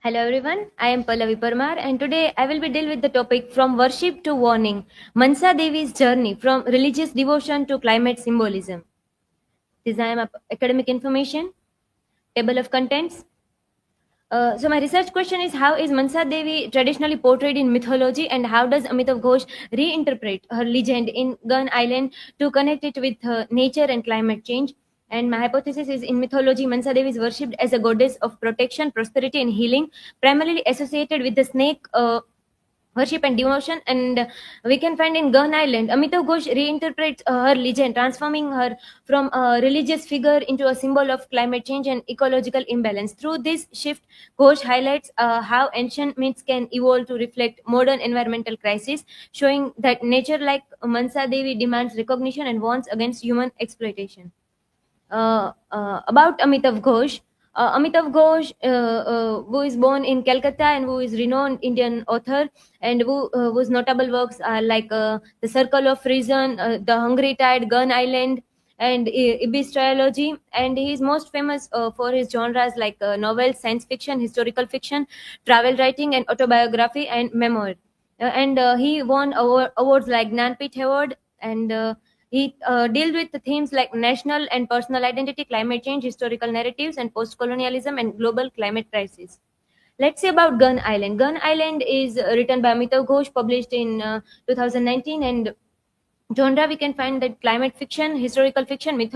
Hello everyone, I am Pallavi Parmar and today I will be dealing with the topic from worship to warning, Mansa Devi's journey from religious devotion to climate symbolism. This I am academic information, table of contents. So my research question is, how is Mansa Devi traditionally portrayed in mythology and how does Amitav Ghosh reinterpret her legend in Gun Island to connect it with nature and climate change? And my hypothesis is, in mythology, Mansa Devi is worshipped as a goddess of protection, prosperity and healing, primarily associated with the snake worship and devotion. And we can find in Gun Island, Amitav Ghosh reinterprets her legend, transforming her from a religious figure into a symbol of climate change and ecological imbalance. Through this shift, Ghosh highlights how ancient myths can evolve to reflect modern environmental crises, showing that nature, like Mansa Devi, demands recognition and warns against human exploitation. About Amitav Ghosh. Amitav Ghosh, who is born in Calcutta and who is renowned Indian author, and whose notable works are like The Circle of Reason, The Hungry Tide, Gun Island, and Ibis trilogy. And he is most famous for his genres like novels, science fiction, historical fiction, travel writing, and autobiography and memoir. And he won awards like Gnanpith Award, and he deals with the themes like national and personal identity, climate change, historical narratives, and post-colonialism and global climate crisis. Let's say about Gun Island. Gun Island is written by Amitav Ghosh, published in 2019, and genre we can find that climate fiction, historical fiction,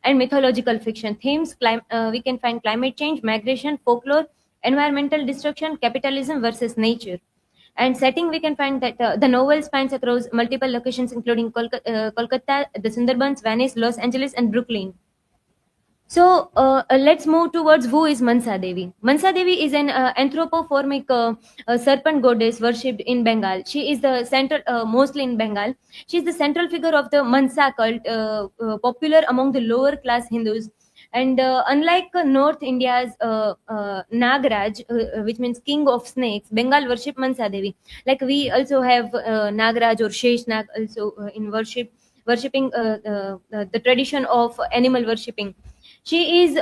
and mythological fiction. Themes we can find climate change, migration, folklore, environmental destruction, capitalism versus nature. And setting we can find that the novel spans across multiple locations including Kolkata, the Sundarbans, Venice, Los Angeles, and Brooklyn. So let's move towards who is Mansa Devi. Mansa Devi is an anthropomorphic serpent goddess worshipped in Bengal. She is the central, mostly in Bengal. She is the central figure of the Mansa cult, popular among the lower class Hindus. And unlike North India's Nagraj, which means king of snakes, Bengal worship Mansa Devi. Like we also have Nagraj or Shesh Nag also in worshipping the tradition of animal worshipping. She is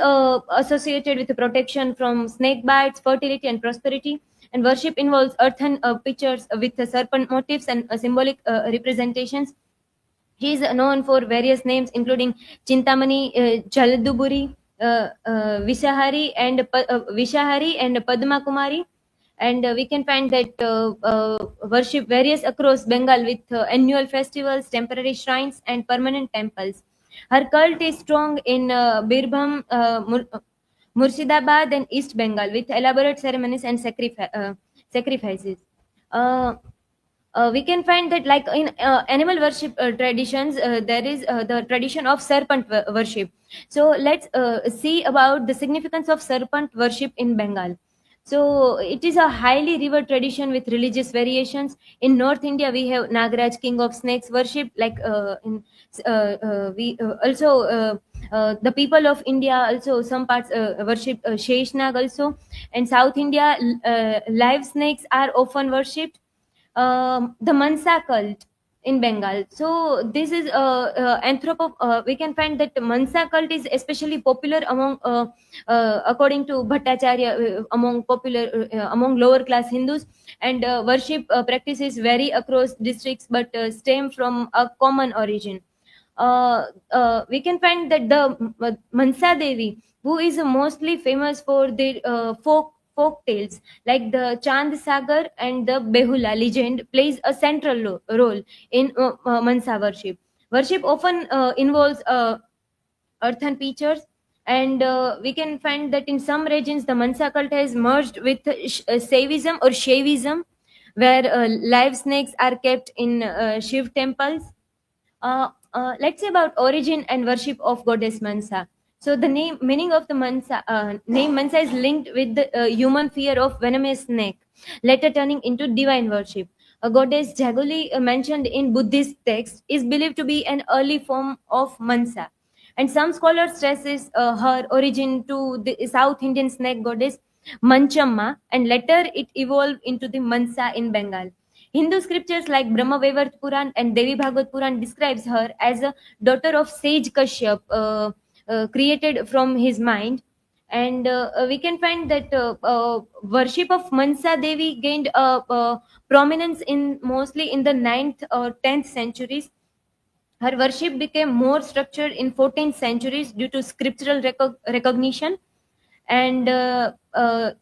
associated with protection from snake bites, fertility, and prosperity. And worship involves earthen pictures with serpent motifs and symbolic representations. She is known for various names, including Chintamani, Jaladuburi, Vishahari, and Padma Kumari. And we can find that worship varies across Bengal with annual festivals, temporary shrines, and permanent temples. Her cult is strong in Birbhum, Murshidabad, and East Bengal with elaborate ceremonies and sacrifices. Uh, we can find that like in animal worship traditions, there is the tradition of serpent worship. So let's see about the significance of serpent worship in Bengal. So it is a highly revered tradition with religious variations. In North India we have Nagaraj, king of snakes worship, like in we also the people of India also some parts worship Sheshnag also. And South India, live snakes are often worshipped. The Mansa cult in Bengal. So this is we can find that Mansa cult is especially popular among, according to Bhattacharya, among lower class Hindus, and worship practices vary across districts but stem from a common origin. We can find that the Mansa Devi, who is mostly famous for their folk tales like the Chand Sagar and the Behula legend, plays a central role in Mansa worship. Worship often involves earthen features, and we can find that in some regions the Mansa cult has merged with Saivism or Shaivism, where live snakes are kept in Shiv temples. Let's say about origin and worship of goddess Mansa. So the meaning of the name Mansa is linked with the human fear of venomous snake, later turning into divine worship. A goddess Jaguli, mentioned in Buddhist texts, is believed to be an early form of Mansa, and some scholars stresses her origin to the South Indian snake goddess Manchamma, and later it evolved into the Mansa in Bengal. Hindu scriptures like Brahmavaivarta Puran and Devi Bhagavad Puran describes her as a daughter of sage Kashyap, created from his mind. And we can find that worship of Mansa Devi gained prominence in mostly in the ninth or 10th centuries. Her worship became more structured in 14th centuries due to scriptural recognition. And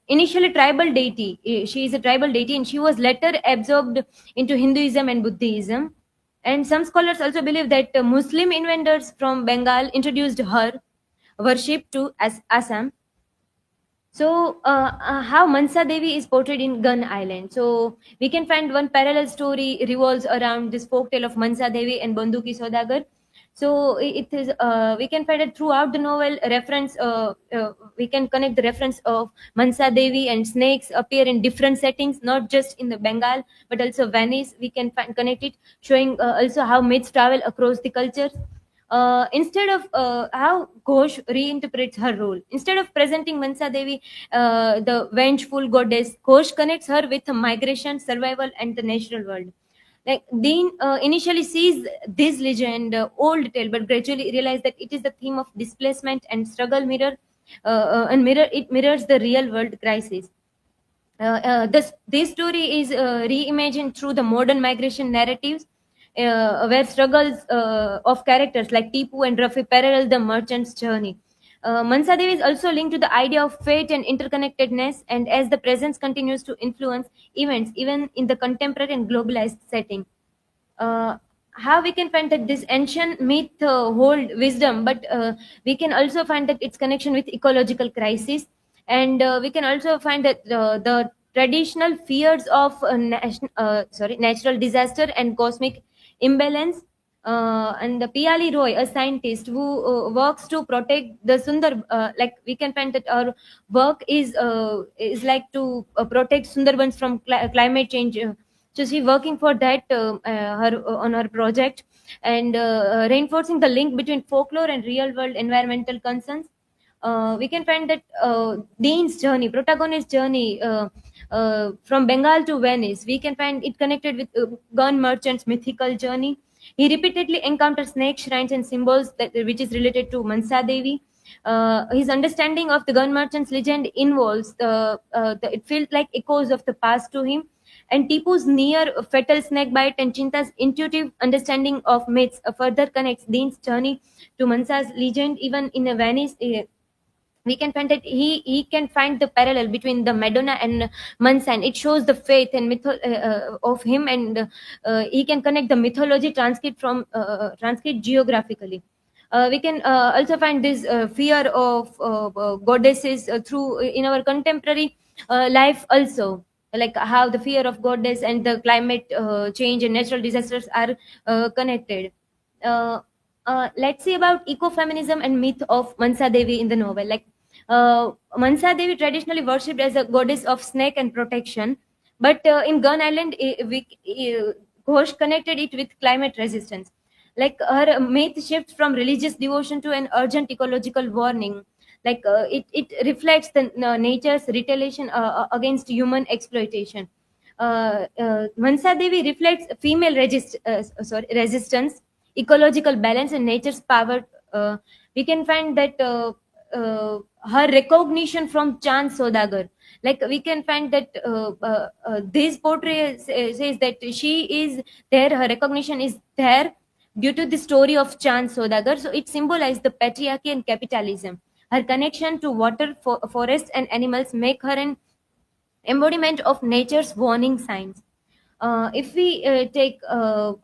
initially tribal deity, she is a tribal deity, and she was later absorbed into Hinduism and Buddhism. And some scholars also believe that Muslim invaders from Bengal introduced her worship to Assam. So, how Mansa Devi is portrayed in Gun Island. So, we can find one parallel story revolves around this folktale of Mansa Devi and Banduki Sodagar. So, it is we can find it throughout the novel. Reference we can connect the reference of Mansa Devi and snakes appear in different settings, not just in the Bengal but also Venice. We can find connect it, showing also how myths travel across the cultures. Instead of how Ghosh reinterprets her role. Instead of presenting Mansa Devi, the vengeful goddess, Ghosh connects her with migration, survival, and the natural world. Like Dean initially sees this legend old tale, but gradually realizes that it is the theme of displacement and struggle and it mirrors the real world crisis. This story is reimagined through the modern migration narratives, where struggles of characters like Tipu and Rafi parallel the merchant's journey. Mansa Devi is also linked to the idea of fate and interconnectedness, and as the presence continues to influence events, even in the contemporary and globalized setting. uh, how we can find that this ancient myth hold wisdom, but we can also find that its connection with ecological crisis. And we can also find that the traditional fears of natural disaster and cosmic imbalance. And the Piali Roy, a scientist who works to protect the Sundar, like we can find that our work is like to protect Sundarbans from climate change. So she's working for that her on her project, and reinforcing the link between folklore and real world environmental concerns. We can find that Dean's journey, protagonist's journey from Bengal to Venice, we can find it connected with gun merchant's mythical journey. He repeatedly encounters snake shrines and symbols which is related to Mansa Devi. His understanding of the gun merchant's legend involves it feels like echoes of the past to him. And Tipu's near fatal snake bite and Chinta's intuitive understanding of myths further connects Dean's journey to Mansa's legend. Even in a Venice, we can find that he can find the parallel between the Madonna and Mansa, and it shows the faith and of him, and he can connect the mythology transcript geographically. We can also find this fear of goddesses through in our contemporary life also, like how the fear of goddess and the climate change and natural disasters are connected. uh, let's see about ecofeminism and myth of Mansa Devi in the novel. Like Mansa Devi traditionally worshipped as a goddess of snake and protection, but in Gun Island, Ghosh connected it with climate resistance. Like her myth shifts from religious devotion to an urgent ecological warning. Like it reflects the nature's retaliation against human exploitation. Mansa Devi reflects female resistance, ecological balance, and nature's power. We can find that her recognition from Chand Sodagar. Like we can find that this portrait says that she is there, her recognition is there due to the story of Chand Sodagar. So it symbolizes the patriarchy and capitalism. Her connection to water, forests, and animals make her an embodiment of nature's warning signs. If we take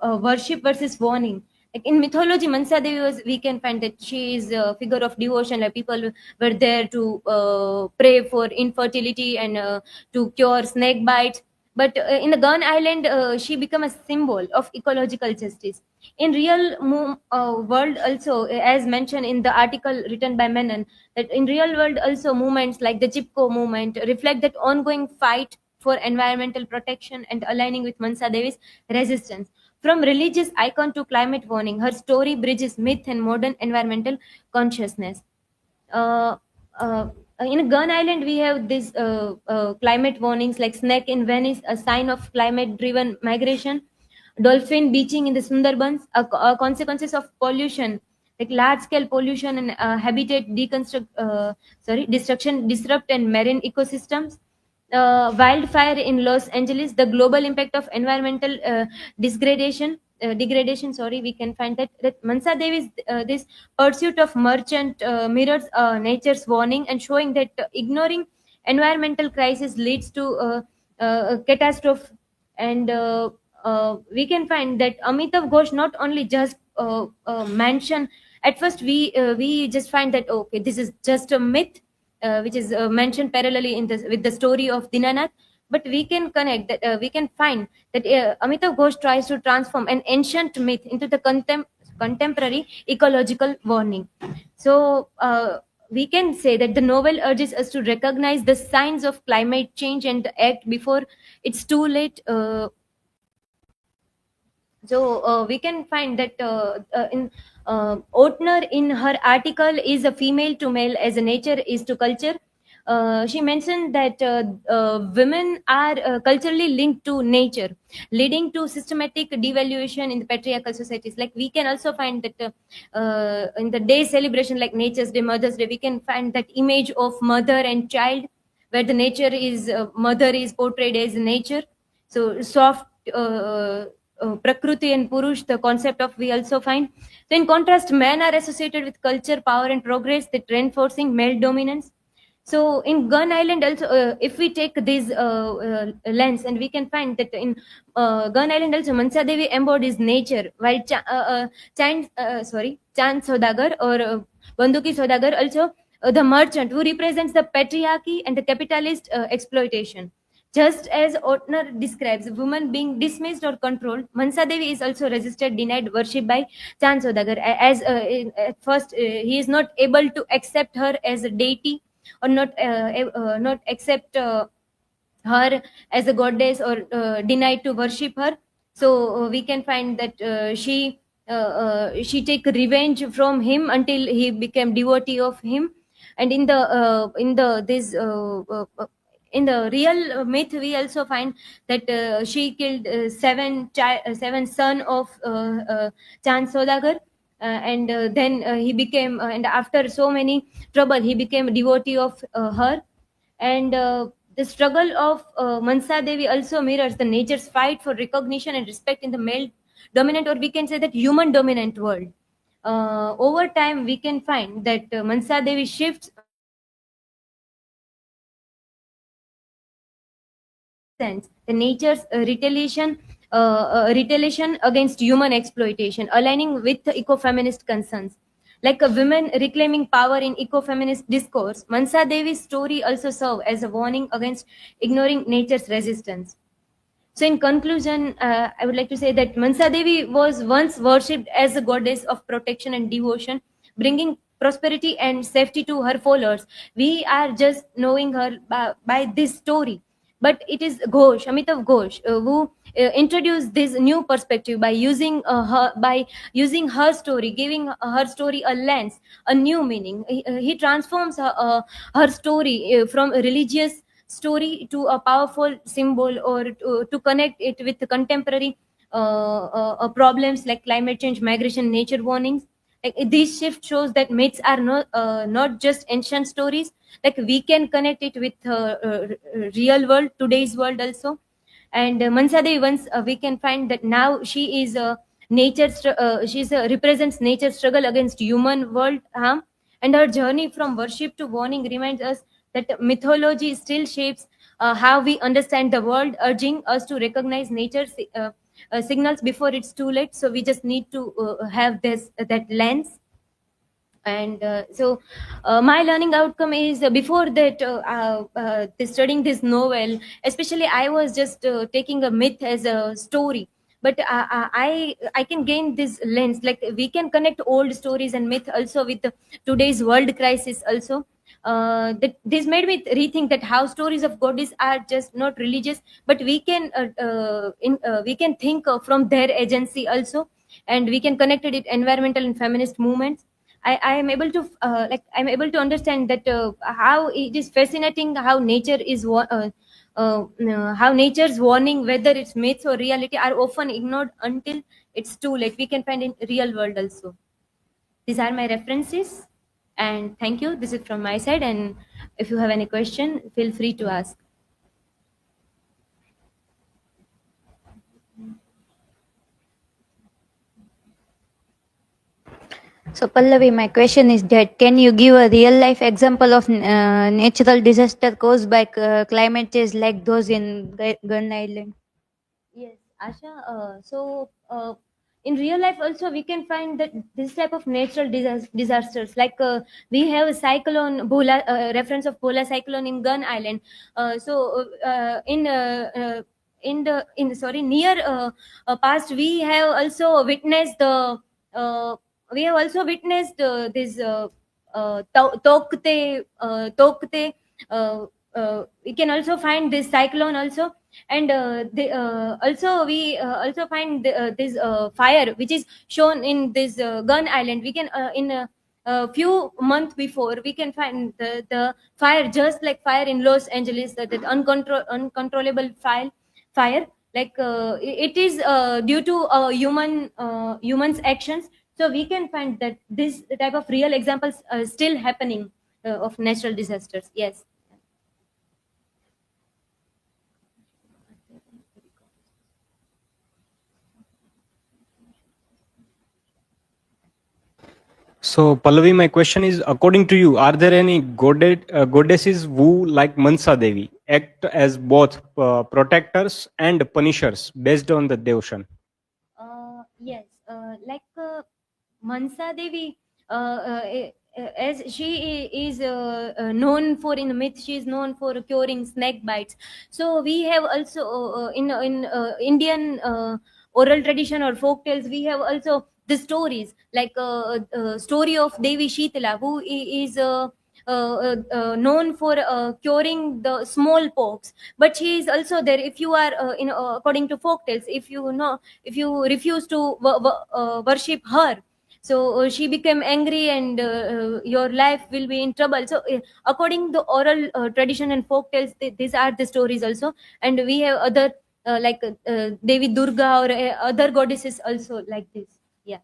worship versus warning, like in mythology, Mansa Devi was, we can find that she is a figure of devotion. Like people were there to pray for infertility and to cure snake bites. But in the Gun Island, she became a symbol of ecological justice. In real world, also, as mentioned in the article written by Menon, that in real world also movements like the Chipko movement reflect that ongoing fight for environmental protection and aligning with Mansa Devi's resistance. From religious icon to climate warning, her story bridges myth and modern environmental consciousness. Uh, uh, in Gun Island, we have these climate warnings like snake in Venice, a sign of climate-driven migration, dolphin beaching in the Sundarbans, consequences of pollution, like large scale pollution and habitat destruction disrupt and marine ecosystems. Wildfire in Los Angeles, the global impact of environmental degradation. Sorry, we can find that Mansa Devi's this pursuit of merchant mirrors nature's warning and showing that ignoring environmental crisis leads to catastrophe. And we can find that Amitav Ghosh not only just mention. At first, we just find that okay, this is just a myth, which is mentioned parallelly in this with the story of Dinanath. But we can connect that we can find that Amitav Ghosh tries to transform an ancient myth into the contemporary ecological warning. So we can say that the novel urges us to recognize the signs of climate change and act before it's too late. So we can find that in Otner in her article is a female to male as a nature is to culture. She mentioned that women are culturally linked to nature, leading to systematic devaluation in the patriarchal societies. Like we can also find that in the day celebration, like Nature's Day, Mother's Day, we can find that image of mother and child, where the nature is mother is portrayed as nature. So soft Prakriti and Purush, the concept of we also find. So in contrast, men are associated with culture, power, and progress, that reinforcing male dominance. So in Gun Island also, if we take this lens, and we can find that in Gun Island also, Mansa Devi embodies nature, while Chand Sodagar or Banduki Sodagar also the merchant who represents the patriarchy and the capitalist exploitation. Just as Otner describes women being dismissed or controlled, Mansa Devi is also resisted, denied worship by Chand Sodagar. As at first, he is not able to accept her as a deity, or not accept her as a goddess, or denied to worship her. So we can find that she take revenge from him until he became devotee of him. And in the this in the real myth, we also find that she killed seven son of Chand Sodagar. And then he became and after so many trouble, he became a devotee of her. And the struggle of Mansa Devi also mirrors the nature's fight for recognition and respect in the male dominant, or we can say that human dominant world. Over time, we can find that Mansa Devi shifts sense the nature's retaliation against human exploitation, aligning with the eco-feminist concerns. Like a women reclaiming power in eco-feminist discourse, Mansa Devi's story also serves as a warning against ignoring nature's resistance. So, in conclusion, I would like to say that Mansa Devi was once worshipped as a goddess of protection and devotion, bringing prosperity and safety to her followers. We are just knowing her by this story. But it is Ghosh, Amitav Ghosh, who introduced this new perspective by using her story, giving her story a lens, a new meaning. He transforms her story from religious story to a powerful symbol, or to connect it with the contemporary problems like climate change, migration, nature warnings. Like this shift shows that myths are not just ancient stories. Like we can connect it with real world, today's world also. And Mansa Devi, once we can find that now she is represents nature's struggle against human world harm. And her journey from worship to warning reminds us that mythology still shapes how we understand the world, urging us to recognize nature's signals before it's too late. So we just need to have this that lens. And my learning outcome is before that studying this novel, especially I was just taking a myth as a story. But I can gain this lens, like we can connect old stories and myth also with today's world crisis also. That this made me rethink that how stories of goddess are just not religious, but we can think from their agency also. And we can connect it with environmental and feminist movements. I am able to I'm able to understand that how it is fascinating how how nature's warning, whether it's myths or reality, are often ignored until it's too late. We can find in real world also. These are my references, and thank you. This is from my side, and if you have any question, feel free to ask. So Pallavi, my question is that can you give a real life example of natural disaster caused by climate change like those in Gun Island? Yes, Asha. In real life also we can find that this type of natural disasters, like we have a cyclone, Bhola, reference of Bhola cyclone in Gun Island. In sorry, near past, we have also witnessed the this Tokte. We can also find this cyclone also, and we also find this fire which is shown in this Gun Island. We can in a few months before, we can find the fire just like fire in Los Angeles, that uncontrollable fire, like it is due to humans actions. So we can find that this type of real examples still happening of natural disasters. Yes. So, Pallavi, my question is, according to you, are there any goddesses who, like Mansa Devi, act as both protectors and punishers based on the devotion? Yes, like Mansa Devi, as she is known for in the myth, she is known for curing snake bites. So we have also in Indian oral tradition or folk tales, we have also the stories, like story of Devi Shitala, who is known for curing the smallpox. But she is also there. If you are according to folk tales, if you refuse to worship her, so she became angry, and your life will be in trouble. So according to oral tradition and folk tales, these are the stories also. And we have other like Devi Durga or other goddesses also like this. Yeah,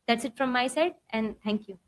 that's it from my side, and thank you.